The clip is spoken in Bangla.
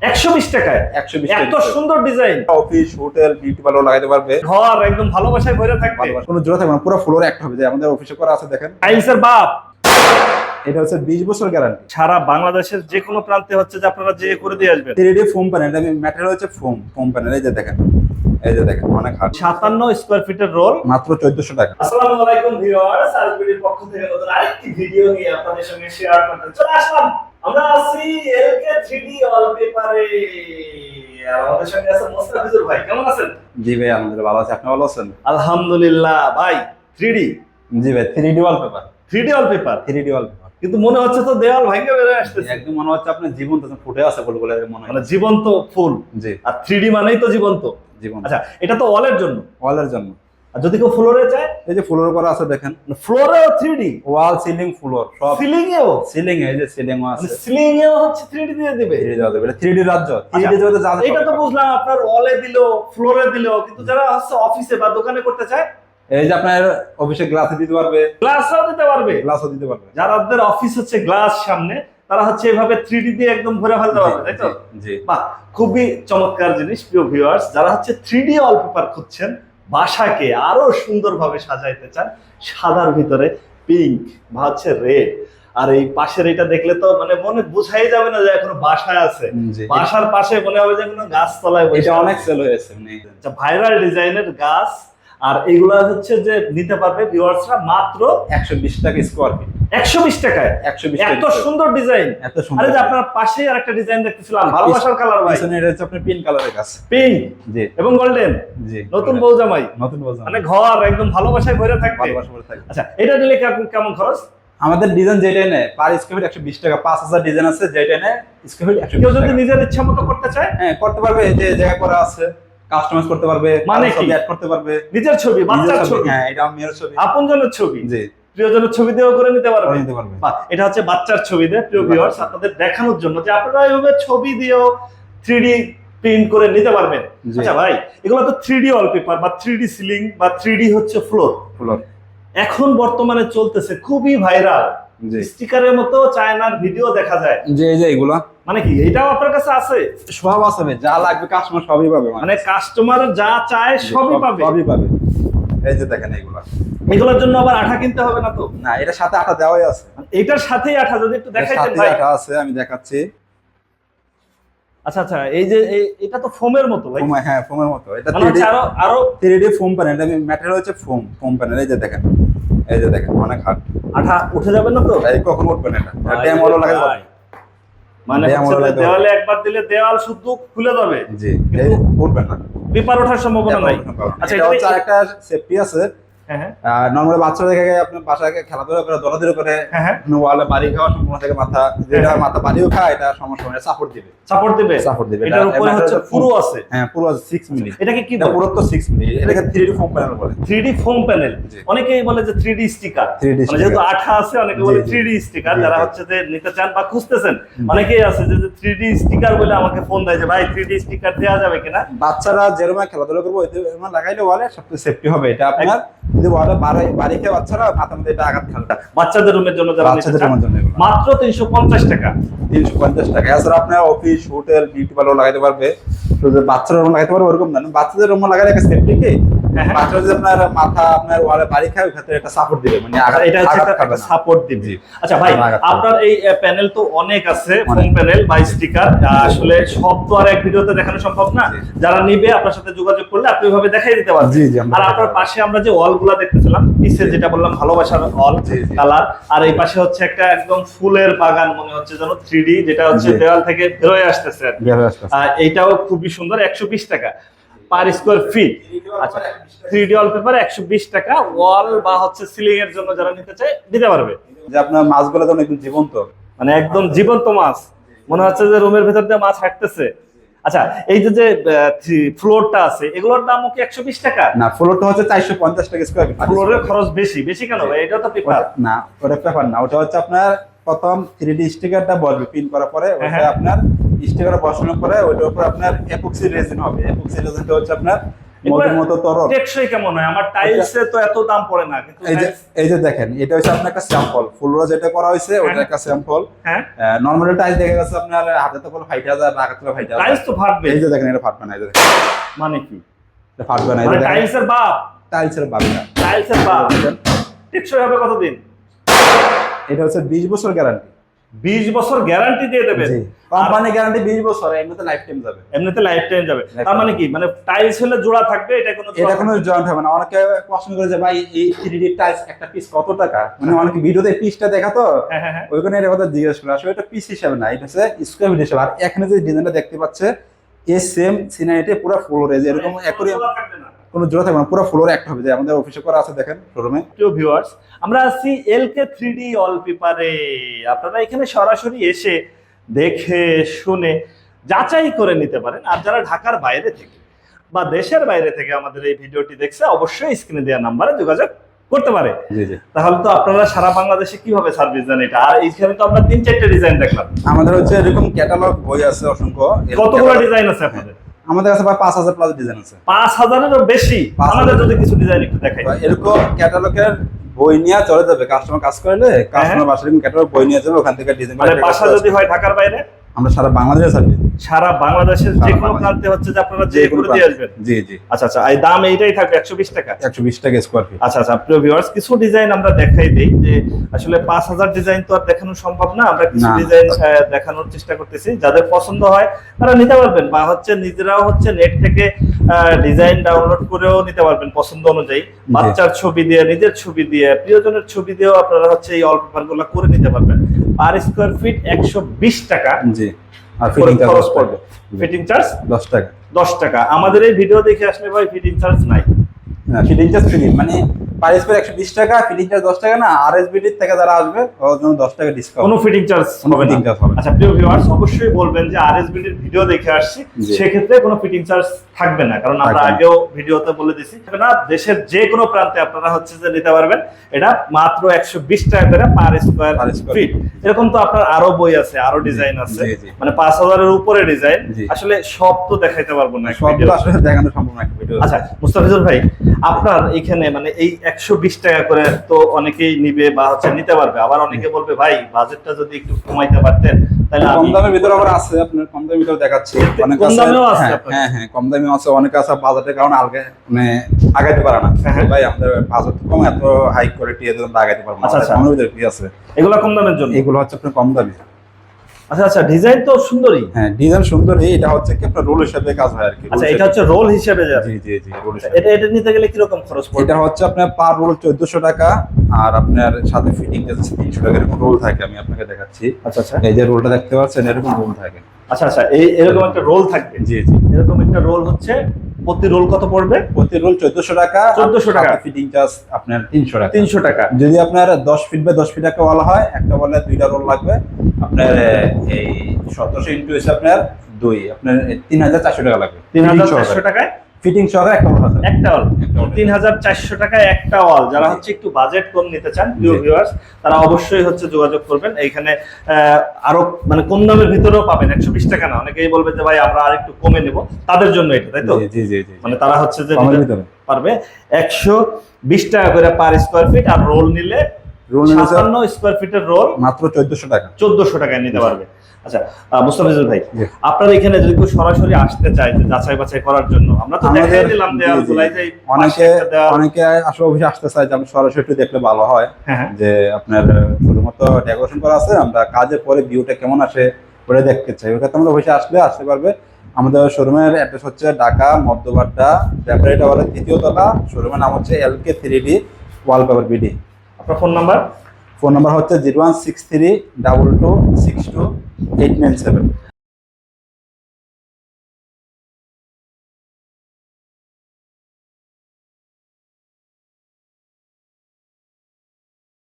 120 টাকায় 120 এত সুন্দর design. Office, hotel, beauty parlour লাগাইতে পারবে। ঘর একদম ভালোবাসায় ভরে থাকবে। কোনো জোড়া থাকবে না, পুরো ফ্লোর একটা হবে। যে আমাদের অফিসে করা আছে দেখেন, টাইলসের বাপ। এটা হচ্ছে 20 বছর গ্যারান্টি। সারা বাংলাদেশের যে কোনো প্রান্তে হচ্ছে যে আপনারা যে করে দিয়ে আসবেন। 3D ফোম প্যানেল, এটা ম্যাটেরিয়াল হচ্ছে ফোম প্যানেল। এই যে দেখেন, অনেক হার্ড। 57 স্কয়ার ফিটের রোল, মাত্র 1400 টাকা। আসসালামু আলাইকুম ভিউয়ার্স, আরবিডির পক্ষ থেকে নতুন আরেকটি ভিডিও নিয়ে আপনাদের সঙ্গে শেয়ার করতে চলে আসলাম। আমরা আছি এলকে 3D ওয়ালপেপারে। আর আমাদের সঙ্গে আছে মোস্তাফিজুর ভাই। কেমন আছেন? জি ভাই, আলহামদুলিল্লাহ ভালো আছি। আপনি ভালো আছেন? আলহামদুলিল্লাহ ভাই। 3D, জি ভাই, 3D wallpaper. 3D wallpaper 3D wallpaper কিন্তু মনে হচ্ছে তো দেওয়াল ভাঙে বের হয়ে আসতেছে। একদম মনে হচ্ছে আপনি জীবন্ত ফুটে আছে ফুলগুলো, মনে হয় মানে জীবন্ত ফুল। জি, আর 3D মানেই তো জীবন্ত। জীবন্ত। আচ্ছা, এটা তো ওয়ালের জন্য। ওয়ালের জন্য। আর যদি কেউ ফ্লোরে চায়, এই যে ফ্লোর করা আছে দেখেন, ফ্লোরেও 3D, ওয়াল, সিলিং, ফ্লোর সব। সিলিং এও, সিলিং এই যে সিলিংও আছে। সিলিং এও হচ্ছে 3D দিয়ে দিবে। 3D দেওয়া যাবে। এটা 3D রাজ্য। 3D আচ্ছা, জগতে যা যা এটা তো বুঝলাম আপনার ওয়ালে দিলো, ফ্লোরে দিলো, কিন্তু যারা হচ্ছে অফিসে বা দোকানে করতে চায়, এই যে আপনার অফিসে গ্লাসে দিতে পারবে, গ্লাসও দিতে পারবে। গ্লাসও দিতে পারবে। যাদের অফিস হচ্ছে গ্লাস সামনে, তারা হচ্ছে এভাবে 3D দিয়ে একদম ভরে ফেলতে পারবে, তাই তো? জি। বাহ, খুবই চমৎকার জিনিস। প্রিয় ভিউয়ার্স, যারা হচ্ছে 3D ওয়ালপেপার খুঁজছেন, বাসাকে আরো সুন্দরভাবে সাজাইতে চান, সাদার ভিতরে পিঙ্ক বা হচ্ছে রেড, আর এই পাশের এটা দেখলে তো মানে মনে বোঝাই যাবে না যে এখনো বাসায় আছে। জি। বাসার পাশে মনে হবে যে কোনো গাছতলায় বসে এটা আছে। অনেক সেল হয়েছে। ভাইরাল ডিজাইনের গাছ। আর এগুলা হচ্ছে যে নিতে পারবে ভিউয়ার্সরা মাত্র 120 টাকা স্কয়ার ফিট। 120 টাকায় 120 এত সুন্দর ডিজাইন। এত সুন্দর। আরে যে আপনার পাশেই আরেকটা ডিজাইন দেখতেছিলাম, ভালোবাসার কালার ভাই। পিছনে এটা হচ্ছে আপনার পিঙ্ক কালারের কাজ। পিঙ্ক জি এবং গোল্ডেন। জি। নতুন বউ জামাই, নতুন বলছেন মানে ঘর একদম ভালোবাসায় ভরে থাকবে। ভালোবাসা করে থাকে। আচ্ছা, এটা নিলে কেমন খরচ? আমাদের ডিজাইন যেটাই নেয় পার স্কয়ার ফিট 120 টাকা। 5000 ডিজাইন আছে, যেটা নেয় স্কয়ার ফিট 120 কেউ যদি টাকা। নিজের ইচ্ছা মতো করতে চায়, হ্যাঁ করতে পারবে। যে জায়গা করা আছে কাস্টমাইজ করতে পারবে, মানে কি? অ্যাড করতে পারবে। নিজের ছবি, বাচ্চার নিজের ছবি, হ্যাঁ এটা মেয়ের ছবি, আপনজনের ছবি, জি প্রিয়জনের ছবি দিয়েও করে নিতে পারবে। করে নিতে পারবে। বাহ, এটা হচ্ছে বাচ্চার ছবি দিয়ে প্রিয় ভিউয়ার্স আপনাদের দেখানোর জন্য যে আপনারা এইভাবে ছবি দিয়েও 3D প্রিন্ট করে নিতে পারবেন। জি। আচ্ছা ভাই, এগুলো তো 3D ওয়ালপেপার বা 3D সিলিং বা 3D হচ্ছে ফ্লোর। ফ্লোর এখন বর্তমানে চলতেছে খুবই ভাইরাল, জি। স্টিকারের মতো চায়নার ভিডিও দেখা যায়। যে এই যে এগুলা মানে কি এটাও আপনার কাছে আছে? সব আছে ভাই, যা লাগবে কাস্টমার সবই পাবে। মানে কাস্টমার যা চায় সবই পাবে। সবই পাবে। এই যে দেখেন এগুলা। এগুলোর জন্য আবার আঠা কিনতে হবে না তো? না, এটার সাথে আঠা দেওয়াই আছে। এটার সাথেই আঠা, যদি একটু এর দেখাইতেন সাথে ভাই। আঠা আছে, আমি দেখাচ্ছি। আচ্ছা আচ্ছা, এই যে এটা তো ফোমের মতো ভাই। হ্যাঁ ফোমের মতো। এটা মানে হচ্ছে আরো 3D ফোম প্যানেল। এটা ম্যাটেরিয়াল হচ্ছে ফোম প্যানেল। এই যে দেখেন, অনেক হার্ড। আঠা উঠে যাবে না তো? এই কখন উঠবে না? এটা ডেমোলো লাগাতে পারবে। মানে হচ্ছে যে দেওয়ালে একবার দিলে দেওয়াল শুধু খুলে যাবে, জি, এই উঠবে না। পেপার ওঠার সম্ভাবনা নাই। আচ্ছা, এটা হচ্ছে আরেকটা সেফটি আছে। হ্যাঁ হ্যাঁ নরমালি বাচ্চারা দেখে আপনার বাসায় খেলাধুলা করে, দৌড়াদৌড়ি করে, হ্যাঁ, ওয়ালে বাড়ি খাওয়ার সম্ভাবনা থেকে মাথা, যেটা মাথা বাড়িও খায়, এটা সমস্যা হয়, সাপোর্ট দিবে। সাপোর্ট দিবে। সাপোর্ট দিবে। এটার উপরে হচ্ছে পুরো আছে। হ্যাঁ পুরো আছে 6 মিলি। এটাকে কি এটা বলে? পুরো তো 6 মিলি। এটাকে 3D ফোম প্যানেল বলে। 3D foam panel. জি। অনেকেই বলে যে 3D স্টিকার। 3D মানে যেহেতু আঠা আছে, অনেকে জি, বলে জি। 3D sticker. জি, যারা জি। হচ্ছে যে নিতে চান বা খুঁজতেছেন, অনেকেই আছে যে 3D স্টিকার বলে আমাকে ফোন দেয় যে ভাই 3D স্টিকার দেওয়া যাবে কিনা। বাচ্চারা যেরকম খেলাধুলা করবে ওইতে লাগাইলে ওয়ালে সবচেয়ে সেফটি হবে। এটা আপনার যদি ওয়ালে বাড়ি খেয়ে বাচ্চারা মাথার মধ্যে এটা আঘাত খাবে। বাচ্চাদের রুমের জন্য যারা নিতে বাচ্চাদের চান, রুমের জন্য এগুলো। মাত্র 350 টাকা। 350 টাকা। এছাড়া আপনার অফিস, হোটেল, বিউটি পার্লার লাগাইতে পারবে। শুধু বাচ্চাদের রুম লাগাইতে পারবে ওরকম না। বাচ্চাদের রুম লাগাইলে একটা সেফটি কি, হ্যাঁ। বাচ্চারা যদি আপনার মাথা আপনার ওয়ালে বাড়ি খায়, ওই ক্ষেত্রে একটা সাপোর্ট দিবে, মানে এটা হচ্ছে একটা সাপোর্ট দিবে। আচ্ছা ভাই, আপনার এই প্যানেল তো অনেক আছে, ফোম প্যানেল বা স্টিকার। আসলে সব তো আর এক ভিডিওতে দেখানো সম্ভব না। যারা নিবে আপনার সাথে যোগাযোগ করলে আপনি ওইভাবে দেখাই দিতে পারবেন। জি, জি, আর আপনার পাশে আমরা যে ওয়াল গুলা দেখতেছিলাম, পিছে যেটা বললাম ভালোবাসার ওয়াল জি, জি। কালার, আর এই পাশে হচ্ছে একটা একদম ফুলের বাগান মনে হচ্ছে যেন 3D, যেটা হচ্ছে জি। দেওয়াল থেকে বের হয়ে আসতেছে। এইটাও খুবই সুন্দর, 120 টাকা পার স্কয়ার ফিট। আচ্ছা, 3D ওয়ালপেপার 120 টাকা। ওয়াল বা হচ্ছে সিলিং এর জন্য যারা নিতে চায় দিতে পারবে। যে আপনার মাছগুলো যেন একদম জীবন্ত, মানে একদম জীবন্ত মাছ, মনে হচ্ছে যে রুমের ভেতর দিয়ে মাছ হাঁটতেছে। আচ্ছা, এই যে ফ্লোরটা আছে, এগুলোর দামও কি 120 টাকা? না ফ্লোরটা হচ্ছে 450 টাকা স্কয়ার ফিট। ফ্লোরের খরচ বেশি কেন ভাই? এটা তো পেপার। না ওটা পেপার না, ওটা হচ্ছে আপনার প্রথম 3D স্টিকারটা বসবে প্রিন্ট করার পরে, ওটা হ্যাঁ। আপনার স্টিকার বসানোর পরে ওইটার উপর আপনার এপক্সি রেজিন হবে। এপক্সি রেজিনটা হচ্ছে আপনার মদের মতো তরল। টেকসই কেমন হয়? আমার টাইলসে তো এত দাম পড়ে না, কিন্তু এই যে দেখেন, এটা হচ্ছে আপনার একটা স্যাম্পল, ফ্লোরে যেটা করা হয়েছে ওটা একটা স্যাম্পল। হ্যাঁ, নরমাল টাইলস দেখা গেছে আপনার হাতে তো কোনো 60,000 টাকা তো 60,000 টাইলস তো ফাটবে। এই যে দেখেন, এটা ফাটবে না, এই যে দেখেন, মানে কি? এটা ফাটবে না, এই মানে যে টাইলসের বাপ, টাইলসের বাড়ি না, টাইলসের বাপ। টেকসই হবে কতদিন? এটা হচ্ছে 20 বছর গ্যারান্টি। 20 বছর গ্যারান্টি দিয়ে দেবে? কোম্পানি গ্যারান্টি 20 বছর, এমনিতে লাইফ টাইম যাবে। এমনিতে লাইফ টাইম যাবে। তার মানে কি, মানে টাইলস হলে জোড়া থাকবে, এটা কোনো জয়েন্ট হবে না। অনেকে প্রশ্ন করে যে ভাই এই 3D টাইলস একটা পিস কত টাকা, মানে অনেকে ভিডিওতে পিসটা দেখা তো ওইখানে এর কথা জিজ্ঞেস করে। আসলে এটা পিস হিসাবে না, এটা হচ্ছে স্কয়ার ফিট হিসাবে। আর এখানে যে ডিজাইনটা দেখতে পাচ্ছে এই সেম সিনারিটি পুরো ফ্লোরে যে এরকম অ্যাকোয়ারিয়াম, কোনো জোড়া থাকবে না, পুরো ফ্লোরে একটা হবে, যে আমাদের অফিসে করা আছে দেখেন শোরুমে। প্রিয় ভিউয়ার্স, আমরা আছি এলকে 3D ওয়ালপেপারে। আপনারা এখানে সরাসরি এসে দেখে শুনে যাচাই করে নিতে পারেন। আর যারা ঢাকার বাইরে থেকে বা দেশের বাইরে থেকে আমাদের এই ভিডিওটি দেখছে, অবশ্যই স্ক্রিনে দেওয়া নাম্বারে যোগাযোগ করতে পারে। তাহলে তো আপনারা সারা বাংলাদেশে কিভাবে সার্ভিস দেন এটা? আর এইখানে তো আমরা 3-4টা ডিজাইন দেখলাম। আমাদের হচ্ছে এরকম ক্যাটালগ বই আছে অসংখ্য। কতগুলো ডিজাইন আছে আপনাদের? আমাদের কাছে প্রায় 5,000 প্লাস ডিজাইন আছে। 5,000-এরও বেশি? আমাদের যদি কিছু ডিজাইন একটু দেখাই। এরকম ক্যাটালগের বই নিয়ে চলে যাবে, কাস্টমার কাজ করলে কাস্টমার বাসায় ক্যাটালগ বই নিয়ে যাবে, ওখান থেকে ডিজাইন। মানে বাসা যদি হয় ঢাকার বাইরে, আমরা সারা বাংলাদেশে সার্ভিস দিই। সারা বাংলাদেশের যে কোনো প্রান্তে হচ্ছে যে আপনারা যে করে দিয়ে আসবেন? জি জি। আচ্ছা আচ্ছা, এই দাম এইটাই থাকবে 120 টাকা? 120 টাকা স্কয়ার ফিট। আচ্ছা আচ্ছা, প্রিয় ভিউয়ার্স, কিছু ডিজাইন আমরা দেখাই দেই। যে আসলে 5,000 ডিজাইন তো আর দেখানো সম্ভব না, আমরা কিছু ডিজাইন দেখানোর চেষ্টা করতেছি। যাদের পছন্দ হয় তারা নিতে পারবেন, বা হচ্ছে নিজেরাও হচ্ছে নেট থেকে ডিজাইন ডাউনলোড করেও নিতে পারবেন পছন্দ অনুযায়ী। বাচ্চার ছবি দিয়ে, নিজের ছবি দিয়ে, প্রিয়জনের ছবি দিয়েও আপনারা হচ্ছে এই ওয়ালপেপারগুলো করে নিতে পারবেন। পার স্কয়ার ফিট 120 টাকা। জি। আর ফিটিং চার্জ পড়বে, ফিটিং চার্জ 10 টাকা। 10 টাকা। আমাদের এই ভিডিও দেখে আসলে ভাই ফিটিং চার্জ নাই? না, ফিটিং চার্জ ফ্রি, মানে পার স্কয়ার 120 টাকা, ফিটিং চার্জ 10 টাকা না। আরএসবিডি থেকে যারা আসবে ওর জন্য 10 টাকা ডিসকাউন্ট। কোনো ফিটিং চার্জ হবে না? আচ্ছা, প্রিয় ভিউয়ার্স, অবশ্যই বলবেন যে আরএসবিডি এর ভিডিও দেখে আসছি, সেক্ষেত্রে কোনো ফিটিং চার্জ থাকবে না, কারণ আমরা আগেও ভিডিওতে বলে দিছি না। দেশের যে কোনো প্রান্তে আপনারা হচ্ছে যে নিতে পারবেন। এটা মাত্র 120 টাকা করে পার স্কয়ার ফিট। এরকম তো আপনার আরো বই আছে, আরো ডিজাইন আছে, মানে 5,000 এর উপরে ডিজাইন। আসলে সব তো দেখাইতে পারবো না, সব তো আসলে দেখানো সম্ভব না একটা ভিডিও। আচ্ছা মুস্তাফিজুর ভাই, আপনার এখানে মানে এই 120 টাকা করে তো অনেকেই নিবে বা হচ্ছে নিতে পারবে, আবার অনেকে বলবে ভাই বাজেটটা যদি একটু কমাইতে পারতেন তাহলে। কম দামের ভিতরে আবার আছে, আপনার কম দামের ভিতরে দেখাচ্ছি অনেক কম দামেও আছে। হ্যাঁ হ্যাঁ, কম দামেও আছে, অনেক আছে। বাজেটের কারণে আগে মানে আগাইতে পারে না ভাই, আমাদের বাজেট কম, এত হাই কোয়ালিটি এর জন্য আগাইতে পারবো না। আচ্ছা, কমের ভিতরে কি আছে? এগুলা কম দামের জন্য? এগুলো হচ্ছে আপনার কম দামে। আচ্ছা আচ্ছা, ডিজাইন তো সুন্দরই। হ্যাঁ, ডিজাইন সুন্দরই। এটা হচ্ছে কি আপনার রোল হিসেবে কাজ হয় আর কি। আচ্ছা, এটা হচ্ছে রোল হিসেবে যাবে? জি জি জি, রোল হিসেবে। এটা নিতে গেলে কি রকম খরচ পড়বে? এটা হচ্ছে আপনার পার রোল 1400 টাকা, আর আপনার সাথে ফিটিং চার্জ 300 টাকা। এরকম রোল থাকে, আমি আপনাকে দেখাচ্ছি। আচ্ছা আচ্ছা, এই যে রোলটা দেখতে পাচ্ছেন, এরকম রোল থাকে। আচ্ছা আচ্ছা, এরকম একটা রোল থাকবে? জি জি, এরকম একটা রোল হচ্ছে প্রতি রোল কত পড়বে? প্রতি রোল 1400 টাকা। 1400 টাকা। ফিটিং চার্জ আপনার 300 টাকা। 300 টাকা। যদি আপনার 10 ফিট বাই 10 ফিট একটা ওয়াল হয়, একটা ওয়ালে 2টা রোল লাগবে। আপনার এই 1700 ইনটু এসে আপনার 2, আপনার 3400 টাকা লাগবে। 3400 টাকায় ফিটিং সহ একটা ওয়াল আছে। একটা ওয়াল 3400 টাকায় একটা ওয়াল। যারা হচ্ছে একটু বাজেট কম নিতে চান, প্রিয় ভিউয়ার্স, তারা অবশ্যই হচ্ছে যোগাযোগ করবেন। এইখানে আরো মানে কম দামের ভিতরেও পাবেন, 120 টাকা না। অনেকেই বলবে যে ভাই আমরা আর একটু কমে নেব, তাদের জন্য এটা, তাই তো? জি জি জি, মানে তারা হচ্ছে যে পারবে 120 টাকা করে পার স্কয়ার ফিট, আর রোল নিলে 57 স্কয়ার ফিটের রোল মাত্র 1400 টাকা। 1400 টাকায় নিতে পারবে। আচ্ছা মুস্তাফিজুর ভাই, আপনার এখানে যদি কেউ সরাসরি আসতে চায় যে যাচাই বাছাই করার জন্য, আমরা তো দেখাই দিলাম দেওয়ালগুলাই, অনেকে আসলে অফিসে আসতে চায় যে আমি সরাসরি একটু দেখলে ভালো হয়, যে আপনার শুধুমাত্র ডেকোরেশন করা আছে, আমরা কাজের পরে ভিউটা কেমন আসে ওটা দেখতে চাই। ওটা তোমরা অফিসে আসতে পারবে। আমাদের শোরুমের অ্যাড্রেস হচ্ছে ঢাকা মধ্যবাড্ডা ব্যাপারী টাওয়ারের 3য় তলা। শোরুমের নাম হচ্ছে LK 3D ওয়ালপেপার BD। আপনার ফোন নাম্বার হচ্ছে 01632262 897।